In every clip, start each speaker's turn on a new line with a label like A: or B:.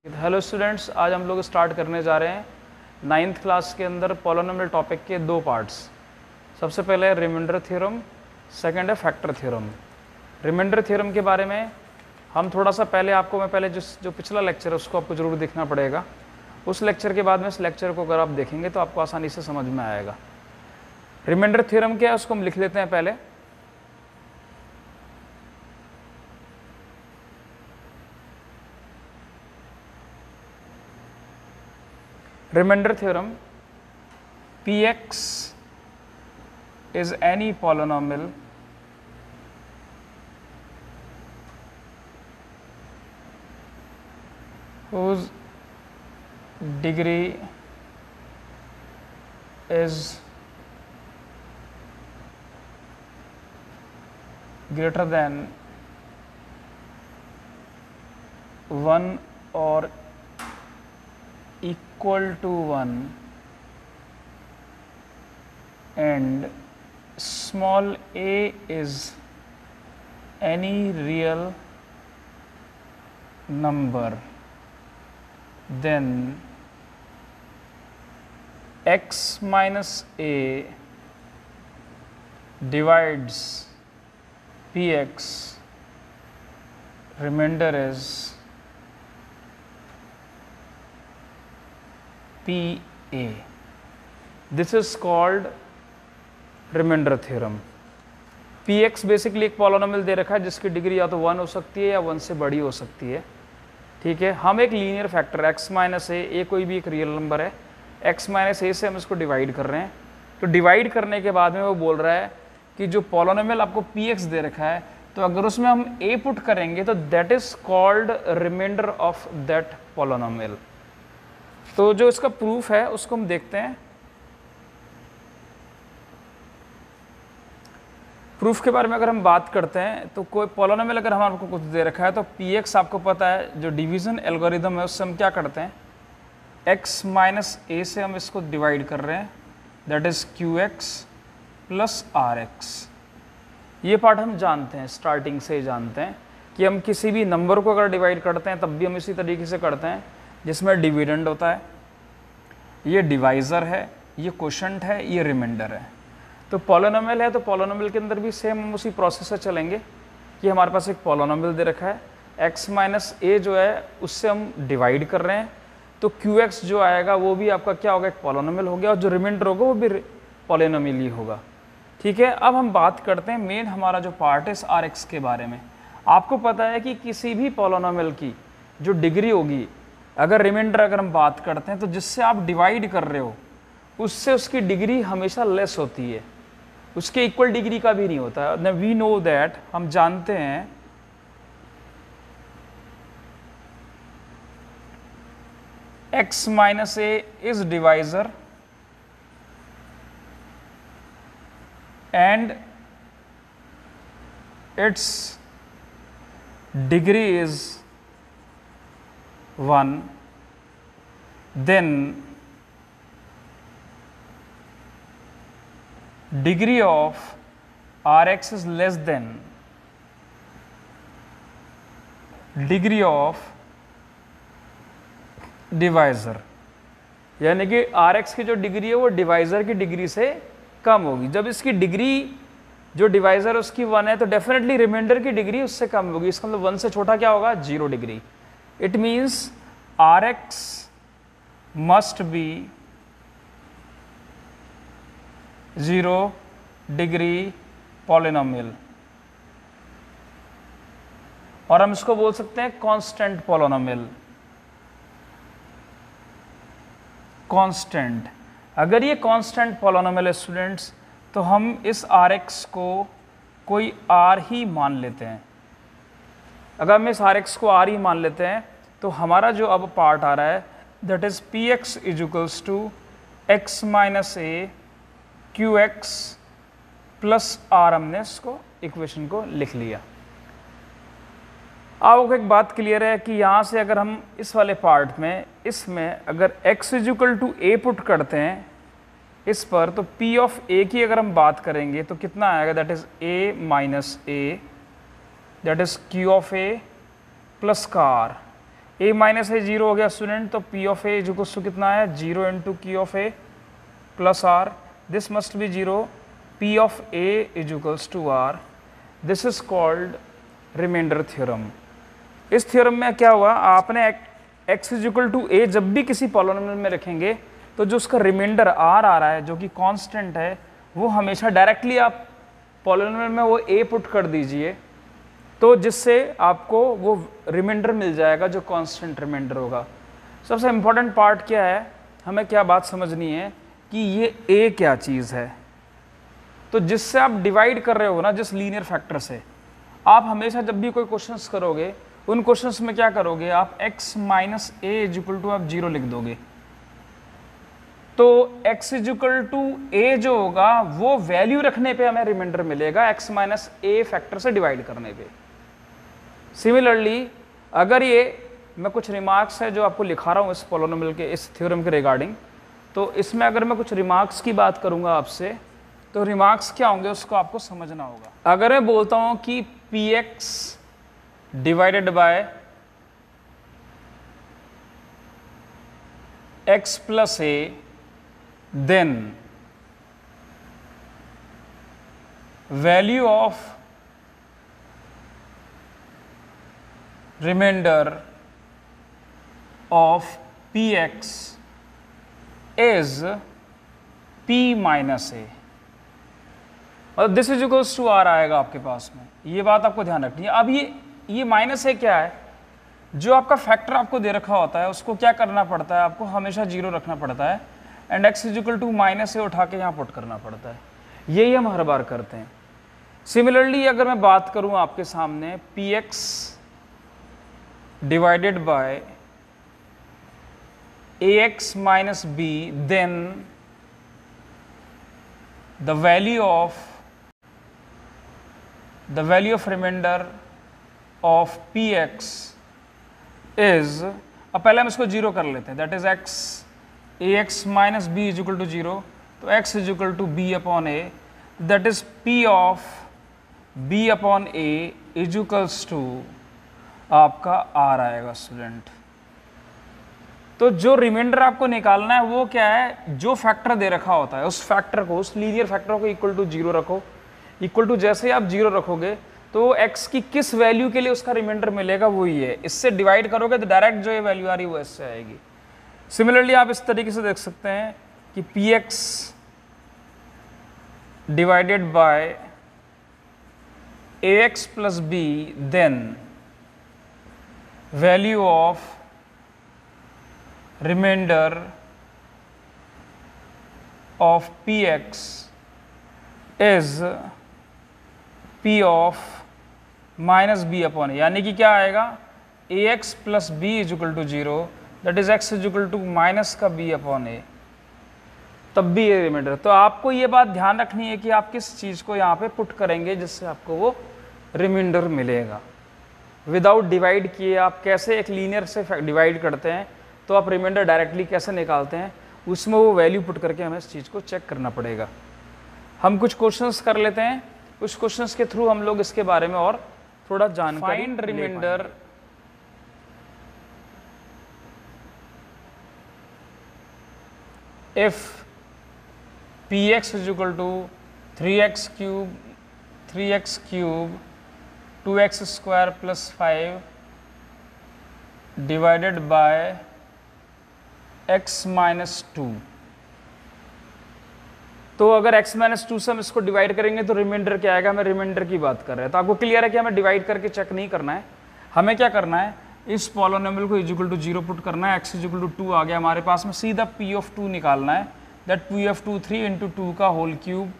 A: Hello students, आज हम लोग स्टार्ट करने जा रहे हैं 9th क्लास के अंदर पॉलिनोमियल टॉपिक के दो पार्ट्स। सबसे पहले है रिमाइंडर थ्योरम, सेकंड है फैक्टर थ्योरम। रिमाइंडर थ्योरम के बारे में हम थोड़ा सा मैं पहले जो पिछला लेक्चर है उसको आपको ज़रूर देखना पड़ेगा। उस लेक्चर के बाद में इस लेक्चर को अगर आप देखेंगे तो आपको आसानी से समझ में आएगा। रिमाइंडर थ्योरम क्या है उसको हम लिख लेते हैं पहले। Remainder theorem, Px is any polynomial whose degree is greater than 1 or equal to 1 and small a is any real number, then x minus a divides px, remainder is PA. This is called remainder theorem. Px basically एक polynomial दे रखा है जिसकी degree या तो 1 हो सकती है या 1 से बड़ी हो सकती है। ठीक है, हम एक लीनियर फैक्टर x माइनस ए कोई भी एक रियल नंबर है, x माइनस ए से हम इसको डिवाइड कर रहे हैं। तो डिवाइड करने के बाद में वो बोल रहा है कि जो पॉलिनोमियल आपको Px दे रखा है, तो अगर उसमें हम a पुट करेंगे तो that is called remainder of that polynomial. तो जो इसका प्रूफ है उसको हम देखते हैं। प्रूफ के बारे में अगर हम बात करते हैं तो कोई पॉलिनोमियल अगर हमारे को कुछ दे रखा है तो Px आपको पता है जो डिवीजन एल्गोरिदम है उससे हम क्या करते हैं, x माइनस ए से हम इसको डिवाइड कर रहे हैं, that is Qx plus Rx। ये पार्ट हम जानते हैं, स्टार्टिंग से ही जानते हैं कि हम किसी भी नंबर को अगर डिवाइड करते हैं तब भी हम इसी तरीके से करते हैं जिसमें डिविडेंड होता है, ये डिवाइज़र है, ये क्वोशंट है, ये रिमाइंडर है। तो पॉलिनोमियल है तो पॉलिनोमियल के अंदर भी सेम हम उसी प्रोसेस से चलेंगे कि हमारे पास एक पॉलिनोमियल दे रखा है, x माइनस ए जो है उससे हम डिवाइड कर रहे हैं, तो Qx जो आएगा वो भी आपका क्या होगा, एक पॉलिनोमियल हो गया, और जो रिमाइंडर होगा वो भी पॉलिनोमियल ही होगा। ठीक है, अब हम बात करते हैं मेन हमारा जो पार्ट है इस Rx के बारे में। आपको पता है कि किसी भी पॉलिनोमियल की जो डिग्री होगी, अगर रिमाइंडर अगर हम बात करते हैं तो जिससे आप डिवाइड कर रहे हो उससे उसकी डिग्री हमेशा लेस होती है, उसके इक्वल डिग्री का भी नहीं होता है। वी नो दैट, हम जानते हैं x minus A is divisor and it's degree is 1, then degree of Rx is less than degree of divisor, यानी कि Rx की जो डिग्री है वो डिवाइजर की डिग्री से कम होगी। जब इसकी डिग्री जो डिवाइजर है उसकी 1 है तो डेफिनेटली रिमाइंडर की डिग्री उससे कम होगी। इसका मतलब 1 से छोटा क्या होगा, 0 degree. It means Rx must be 0 degree polynomial, और हम इसको बोल सकते हैं कांस्टेंट पॉलिनोमियल। कांस्टेंट, अगर ये कांस्टेंट पॉलिनोमियल है स्टूडेंट्स तो हम इस Rx को कोई R ही मान लेते हैं। अगर हम इस Rx को R ही मान लेते हैं तो हमारा जो अब पार्ट आ रहा है that is Px is equals to x minus A Qx plus R, हमने इसको इक्वेशन को लिख लिया। अब एक बात क्लियर है कि यहाँ से अगर हम इस वाले पार्ट में इसमें अगर x is equal to A put करते हैं इस पर, तो P ऑफ A की अगर हम बात करेंगे तो कितना आएगा, that is A minus A, that is Q of A plus का R। a minus A zero हो गया स्टूडेंट, तो p of A equals to कितना है, 0 into q of A plus r, this must be 0, p of a equals to r, this is called remainder theorem. इस theorem में क्या हुआ, आपने x is equal to a जब भी किसी पॉलिनोमियल में रखेंगे तो जो उसका रिमाइंडर r आ रहा है जो कि कांस्टेंट है, वो हमेशा डायरेक्टली आप पॉलिनोमियल में वो a पुट कर दीजिए, तो जिससे आपको वो रिमाइंडर मिल जाएगा जो कांस्टेंट रिमाइंडर होगा। सबसे इम्पोर्टेंट पार्ट क्या है, हमें क्या बात समझनी है कि ये a क्या चीज़ है। तो जिससे आप डिवाइड कर रहे हो ना, जिस लीनियर फैक्टर से, आप हमेशा जब भी कोई क्वेश्चंस करोगे उन क्वेश्चंस में क्या करोगे, आप x minus A is equal to आप 0 लिख दोगे। तो x is equal to A जो होगा वो वैल्यू रखने पे हमें रिमाइंडर मिलेगा x माइनस ए फैक्टर से डिवाइड करने पे। सिमिलरली अगर ये मैं कुछ रिमार्क्स है जो आपको लिखा रहा हूँ इस पॉलिनोमियल के, इस थ्योरम के रिगार्डिंग, तो इसमें अगर मैं कुछ रिमार्क्स की बात करूँगा आपसे, तो रिमार्क्स क्या होंगे उसको आपको समझना होगा। अगर मैं बोलता हूँ कि px divided by x plus a, then value of remainder of px is p minus a, और this is equals to R आएगा आपके पास में। ये बात आपको ध्यान रखनी है। अब ये माइनस ए क्या है, जो आपका फैक्टर आपको दे रखा होता है उसको क्या करना पड़ता है, आपको हमेशा 0 रखना पड़ता है, and x is equal to minus a उठा के यहाँ पुट करना पड़ता है। यही हम हर बार करते हैं। सिमिलरली अगर मैं बात करूँ आपके सामने px divided by ax minus b, then the value of remainder of px is, अब पहले हम इसको 0 कर लेते हैं, that is ax minus b is equal to 0, तो x is equal to b upon a, that is p of b upon a is equals to आपका r आएगा स्टूडेंट। तो जो रिमाइंडर आपको निकालना है वो क्या है, जो फैक्टर दे रखा होता है उस फैक्टर को, उस लीनियर फैक्टर को इक्वल टू 0 रखो। इक्वल टू जैसे ही आप 0 रखोगे तो x की किस वैल्यू के लिए उसका रिमाइंडर मिलेगा वो ही है, इससे डिवाइड करोगे तो डायरेक्ट जो ये वैल्यू आ रही है वो इससे आएगी। सिमिलरली आप इस तरीके से देख सकते हैं कि px divided by ax plus b, then value of remainder of px is p of minus b upon, यानी कि क्या आएगा, ax plus b is equal to 0, that is x is equal to minus का b upon a, तब भी ये reminder. तो आपको ये बात ध्यान रखनी है कि आप किस चीज़ को यहाँ पे पुट करेंगे जिससे आपको वो रिमाइंडर मिलेगा। विदाउट डिवाइड किए आप कैसे एक लीनियर से डिवाइड करते हैं तो आप रिमाइंडर डायरेक्टली कैसे निकालते हैं, उसमें वो वैल्यू पुट करके हमें इस चीज़ को चेक करना पड़ेगा। हम कुछ क्वेश्चंस कर लेते हैं, उस क्वेश्चंस के थ्रू हम लोग इसके बारे में और थोड़ा जानकारी। Find remainder if px is equal to 3x cube 2x square plus 5 divided by x minus 2। तो अगर x माइनस 2 से हम इसको डिवाइड करेंगे तो रिमाइंडर क्या आएगा, हमें रिमाइंडर की बात कर रहे हैं। तो आपको क्लियर है कि हमें डिवाइड करके चेक नहीं करना है, हमें क्या करना है, इस पॉलिनोमियल को इक्वल टू 0 पुट करना है। x इक्वल टू 2 आ गया हमारे पास में, सीधा p ऑफ 2 निकालना है, दैट p ऑफ 2 3 इंटू 2 का होल क्यूब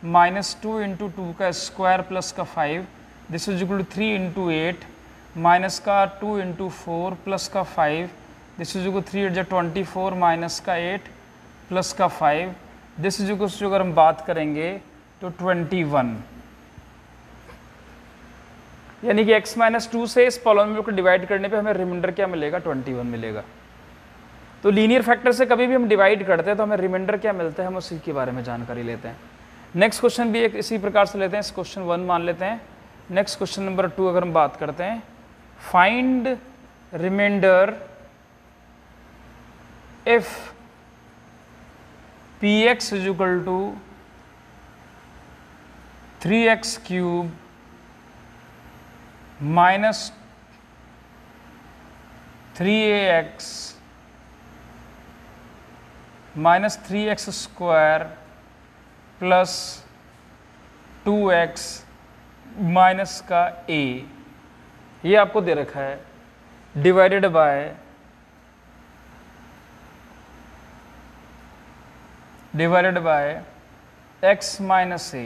A: माइनस 2 इंटू 2 का स्क्वायर प्लस का 5, this is equal to 3 into 8 minus का 2 इंटू 4 प्लस का 5, दिस इज इक्वल 3 8 24 माइनस का 8 प्लस का 5, दिस इज इक्वल टू अगर हम बात करेंगे तो 21, यानी कि x माइनस 2 से इस पॉलिनोमियल को डिवाइड करने पे हमें रिमाइंडर क्या मिलेगा, 21 मिलेगा। तो लीनियर फैक्टर से कभी भी हम डिवाइड करते हैं तो हमें रिमाइंडर क्या मिलता है, हम उसी के बारे में जानकारी लेते हैं। नेक्स्ट क्वेश्चन भी एक इसी प्रकार से लेते हैं, इस क्वेश्चन 1 मान लेते हैं। नेक्स्ट क्वेश्चन नंबर 2 अगर हम बात करते हैं, find remainder if px is equal to 3x cube minus 3ax minus 3x square plus 2x minus का a, ये आपको दे रखा है, divided by x minus a,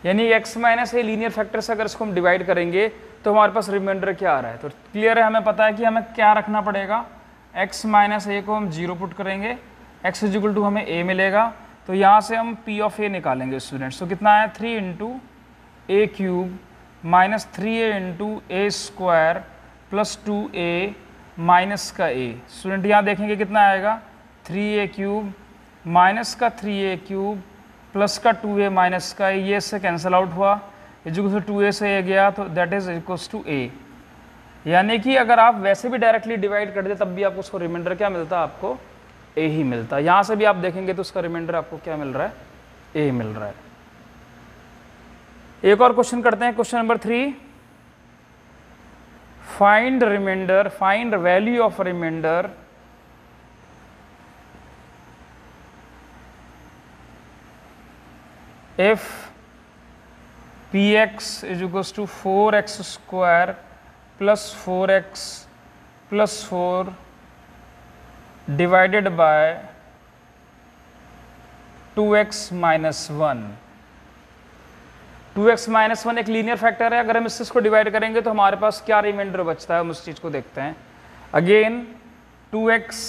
A: यानी x minus a linear factor से अगर इसको हम डिवाइड करेंगे तो हमारे पास रिमाइंडर क्या आ रहा है। तो क्लियर है, हमें पता है कि हमें क्या रखना पड़ेगा, x माइनस a को हम 0 पुट करेंगे, x इज इक्वल टू हमें a मिलेगा, तो यहाँ से हम p ऑफ a निकालेंगे स्टूडेंट्स। तो कितना है 3 into a cube minus 3a into a square plus 2a minus का a। स्टूडेंट यहाँ देखेंगे कितना आएगा 3a क्यूब माइनस का 3a क्यूब प्लस का 2a माइनस का, ये से कैंसिल आउट हुआ, इक्वल टू 2a से a गया, तो that is equals to a। यानी कि अगर आप वैसे भी डायरेक्टली डिवाइड कर दे तब भी आपको उसको रिमाइंडर क्या मिलता है, आपको a ही मिलता है। यहाँ से भी आप देखेंगे तो उसका रिमाइंडर आपको क्या मिल रहा है, a मिल रहा है। एक और क्वेश्चन करते हैं, question number 3, find remainder, find value of remainder if px is equals to 4x square plus 4x plus 4 divided by 2x minus 1। 2x minus 1 एक लीनियर फैक्टर है, अगर हम इसको डिवाइड करेंगे तो हमारे पास क्या रिमाइंडर बचता है, हम उस चीज़ को देखते हैं। Again 2x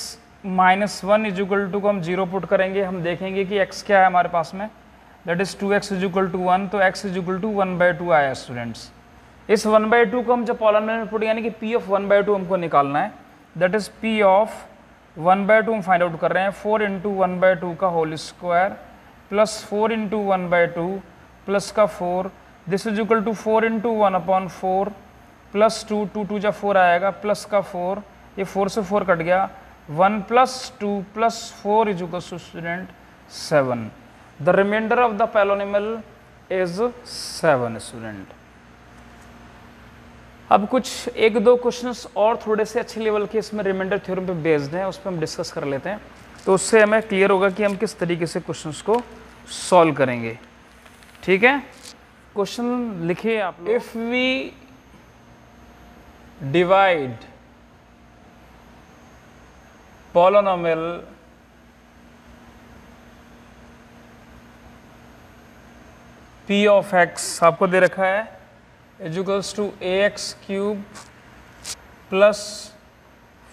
A: minus 1 is equal to को हम 0 पुट करेंगे, हम देखेंगे कि x क्या है हमारे पास में, that is 2x is equal to 1, तो x इज इक्वल टू 1/2 आया स्टूडेंट्स। इस 1/2 को हम जब पॉलिनोमियल में पुट, यानी कि p ऑफ 1/2 हमको निकालना है, दैट इज p ऑफ 1/2 हम फाइंड आउट कर रहे हैं, 4 इंटू 1/2 का whole square plus 4 into 1/2 plus का 4, this is equal to 4 into 1/4 plus 2, 2 2 जा 4 आएगा प्लस का 4, ये 4 से 4 कट गया, 1 plus 2 plus 4 is equal to student 7। The remainder of the polynomial is 7 student. अब कुछ एक दो क्वेश्चंस और थोड़े से अच्छे लेवल के इसमें रिमाइंडर थ्योरम पे बेस्ड हैं, उस पर हम डिस्कस कर लेते हैं, तो उससे हमें क्लियर होगा कि हम किस तरीके से क्वेश्चंस को सॉल्व करेंगे। ठीक है, क्वेश्चन लिखिए आप लोग। If we divide polynomial p of x आपको दे रखा है is equals to ax cube plus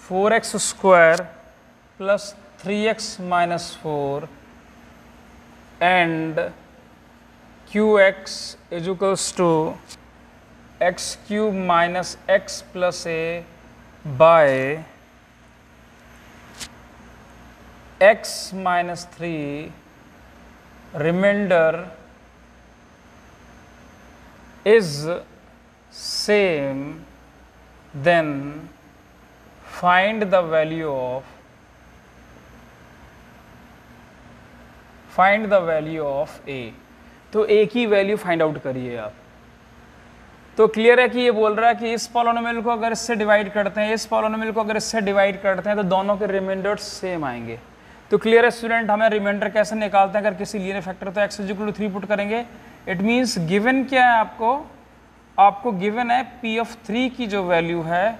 A: 4x square plus 3x minus 4 and qx is equals to x cube minus x plus a by x minus 3, remainder is same, then find the value of a। तो a की value find out करिए आप। तो clear है कि ये बोल रहा है कि इस पॉलिनोमियल को अगर इससे डिवाइड करते हैं, इस पॉलिनोमियल को अगर इससे डिवाइड करते हैं तो दोनों के रिमाइंडर्स सेम आएंगे। तो क्लियर है स्टूडेंट, हमें रिमाइंडर कैसे निकालते हैं, अगर किसी लीनियर फैक्टर तो x is equal to 3 put करेंगे। इट मीन्स गिवन क्या है आपको गिवन है p ऑफ 3 की जो वैल्यू है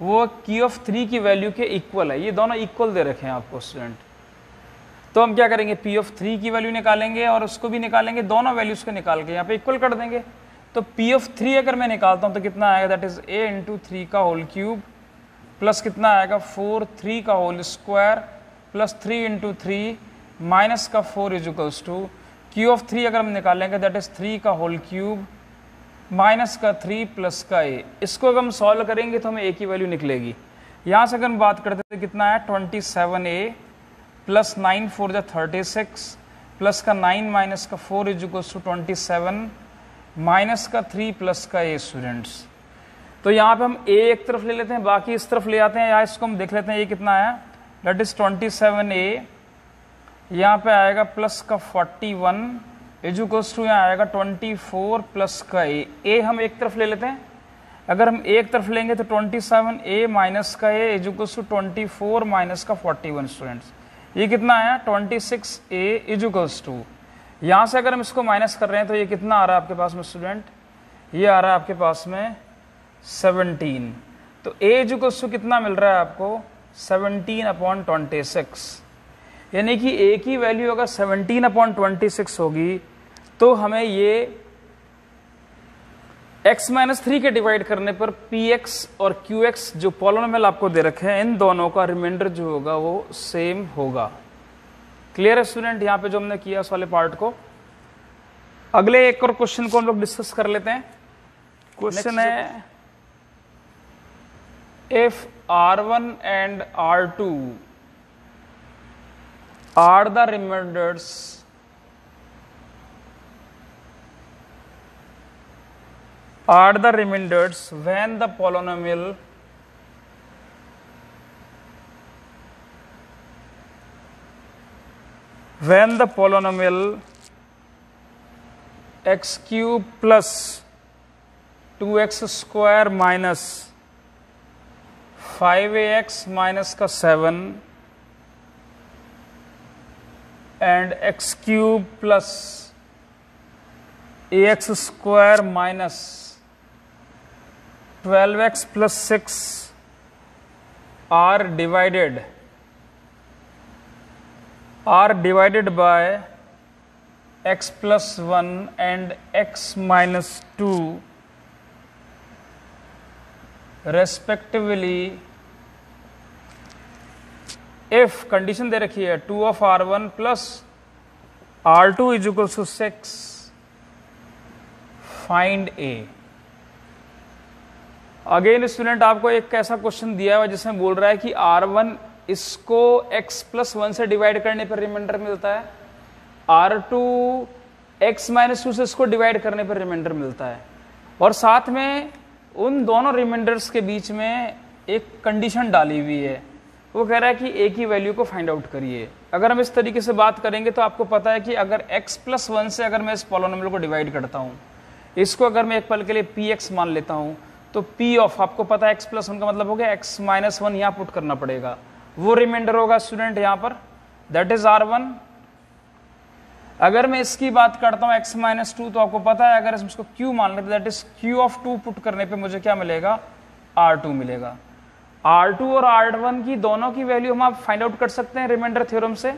A: वो q ऑफ 3 की वैल्यू के इक्वल है, ये दोनों इक्वल दे रखे हैं आपको स्टूडेंट। तो हम क्या करेंगे, p ऑफ 3 की वैल्यू निकालेंगे और उसको भी निकालेंगे, दोनों वैल्यूज को निकाल के यहाँ पे इक्वल कर देंगे। तो p ऑफ 3 अगर मैं निकालता हूँ तो कितना आएगा, दैट इज a इंटू 3 का होल क्यूब प्लस कितना आएगा 4 3 का whole square plus 3 into 3 minus का 4 is equals to q of 3 अगर हम निकालेंगे दैट इज 3 का होल क्यूब माइनस का 3 प्लस का a। इसको अगर हम सॉल्व करेंगे तो हमें a की वैल्यू निकलेगी। यहाँ से अगर हम बात करते हैं तो कितना है 27a प्लस 9 4 जा 36 प्लस का 9 माइनस का 4 इज इक्वल्स टू 27 माइनस का 3 प्लस का a स्टूडेंट्स। तो यहाँ पे हम a एक तरफ ले लेते हैं, बाकी इस तरफ ले आते हैं, या इसको हम देख लेते हैं ये कितना आया, दैट इज 27a, यहाँ पे आएगा प्लस का 41 इजुकल्स टू यहाँ आएगा 24 प्लस का a हम एक तरफ ले लेते हैं, अगर हम एक तरफ लेंगे तो 27a माइनस का a इजुकल्स टू 24 माइनस का 41 स्टूडेंट्स, ये कितना आया 26a इजुकल्स टू, यहाँ से अगर हम इसको माइनस कर रहे हैं तो ये कितना आ रहा है आपके पास में स्टूडेंट, ये आ रहा है आपके पास में 17, तो a इजुकल्स टू कितना मिल रहा है आपको 17/26, यानी कि a की वैल्यू अगर 17/26 होगी तो हमें ये x-3 के डिवाइड करने पर px और qx जो पॉलिनोमियल आपको दे रखे हैं इन दोनों का रिमाइंडर जो होगा वो सेम होगा। क्लियर है स्टूडेंट यहाँ पे जो हमने किया उस वाले पार्ट को। अगले एक और क्वेश्चन को हम लोग डिस्कस कर लेते हैं। क्वेश्चन है if r1 and r2 are the remainders when the polynomial x cube plus 2x square minus 5ax minus का 7 and x cube plus ax square minus 12x plus 6 are divided by x plus 1 and x minus 2 respectively if condition दे रखी है 2 of r1 plus r2 is equals to 6 find a। Again student आपको एक ऐसा question दिया हुआ जिसमें बोल रहा है कि r1 इसको x plus 1 से डिवाइड करने पर रिमाइंडर मिलता है, r2 x minus 2 से इसको डिवाइड करने पर रिमाइंडर मिलता है, और साथ में उन दोनों रिमाइंडर्स के बीच में एक कंडीशन डाली हुई है, वो कह रहा है कि a की वैल्यू को फाइंड आउट करिए। अगर हम इस तरीके से बात करेंगे तो आपको पता है कि अगर x plus 1 से अगर मैं इस पॉलिनोमियल को डिवाइड करता हूँ, इसको अगर मैं एक पल के लिए px मान लेता हूँ, तो p ऑफ आपको पता है x plus 1 का मतलब हो गया x minus 1 यहाँ पुट करना पड़ेगा, वो रिमाइंडर होगा स्टूडेंट यहाँ पर, दैट इज r1। अगर मैं इसकी बात करता हूँ x minus 2, तो आपको पता है अगर इसको q मान लेते that is q of 2 put करने पे मुझे क्या मिलेगा, r2 मिलेगा। r2 और r1 की दोनों की वैल्यू हम आप फाइंड आउट कर सकते हैं रिमाइंडर थ्योरम से।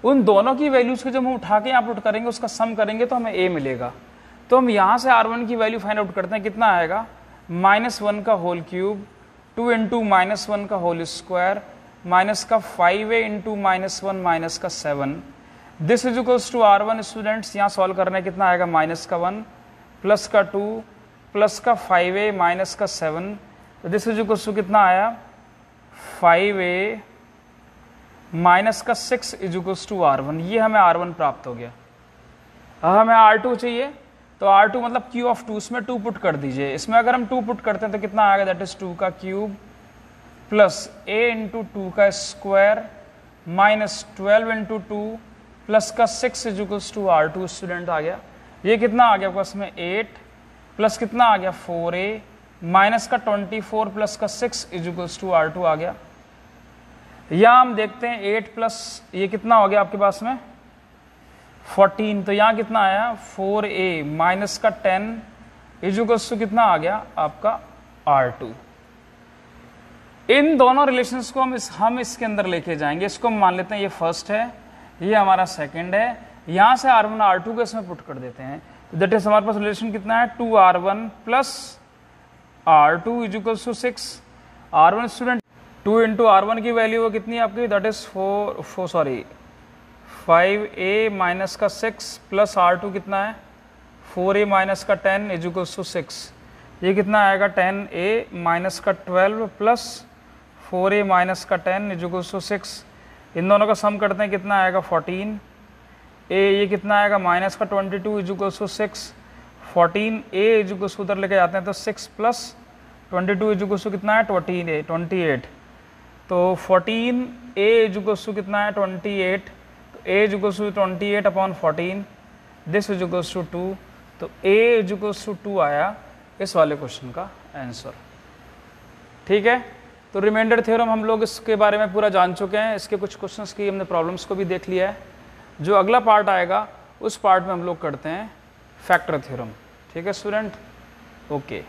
A: उन दोनों की वैल्यूज को जब हम उठा के यहाँ पुट करेंगे, उसका सम करेंगे तो हमें a मिलेगा। तो हम यहाँ से r1 की वैल्यू फाइंड आउट करते हैं, कितना आएगा -1 का होल क्यूब 2 इंटू -1 का होल स्क्वायर माइनस का 5a इंटू -1 माइनस का 7, this is equals to r1 students. यहाँ सॉल्व करना है, कितना आएगा -1 प्लस का 2 प्लस का 5a माइनस का 7, तो दिस इज इक्वल्स टू कितना आया 5a माइनस का 6 इज इक्वल्स टू r1। ये हमें r1 प्राप्त हो गया। अब हमें r2 चाहिए, तो r2 मतलब q ऑफ 2, इसमें 2 पुट कर दीजिए। इसमें अगर हम 2 पुट करते हैं तो कितना आएगा, दैट इज 2 का क्यूब प्लस a इंटू 2 का स्क्वायर माइनस 12 इंटू 2 प्लस का 6 is equals to r2 student आ गया। ये कितना आ गया आपको इसमें 8 प्लस कितना आ गया 4a माइनस का 24 प्लस का 6 इज इक्वल्स टू r2 आ गया। यहाँ हम देखते हैं 8 प्लस ये कितना हो गया आपके पास में 14, तो यहाँ कितना आया 4a माइनस का 10 इज इक्वल्स टू कितना आ गया आपका r2। इन दोनों रिलेशंस को हम इसके अंदर लेके जाएंगे। इसको हम मान लेते हैं ये फर्स्ट है, ये हमारा सेकंड है। यहाँ से r1 r2 को इसमें पुट कर देते हैं, तो दैट इज हमारे पास रिलेशन कितना है 2r1 plus r2 is equals to 6। r1 student 2 into r1 की वैल्यू वो कितनी है आपकी, दैट इज 5a माइनस का 6 प्लस r2 कितना है 4a माइनस का 10 इज इक्वल्स टू 6। ये कितना आएगा 10a माइनस का 12 प्लस 4a माइनस का 10 इज इक्वल्स टू 6। इन दोनों का सम करते हैं, कितना आएगा 14। ये कितना आएगा माइनस का 22 is equals to 6। 14a is equals उधर लेके जाते हैं तो 6 प्लस 22 इजुगोस टू कितना है 28, तो 14a इजुगोस टू कितना है 28, तो a इजुगोस टू 28 अपॉन 14, दिस इजुगोस टू 2, तो a इजुगोस टू 2 आया इस वाले क्वेश्चन का आंसर। ठीक है, तो रिमाइंडर थ्योरम हम लोग इसके बारे में पूरा जान चुके हैं, इसके कुछ क्वेश्चंस की हमने प्रॉब्लम्स को भी देख लिया है। जो अगला पार्ट आएगा उस पार्ट में हम लोग करते हैं फैक्टर थ्योरम। ठीक है स्टूडेंट, ओके।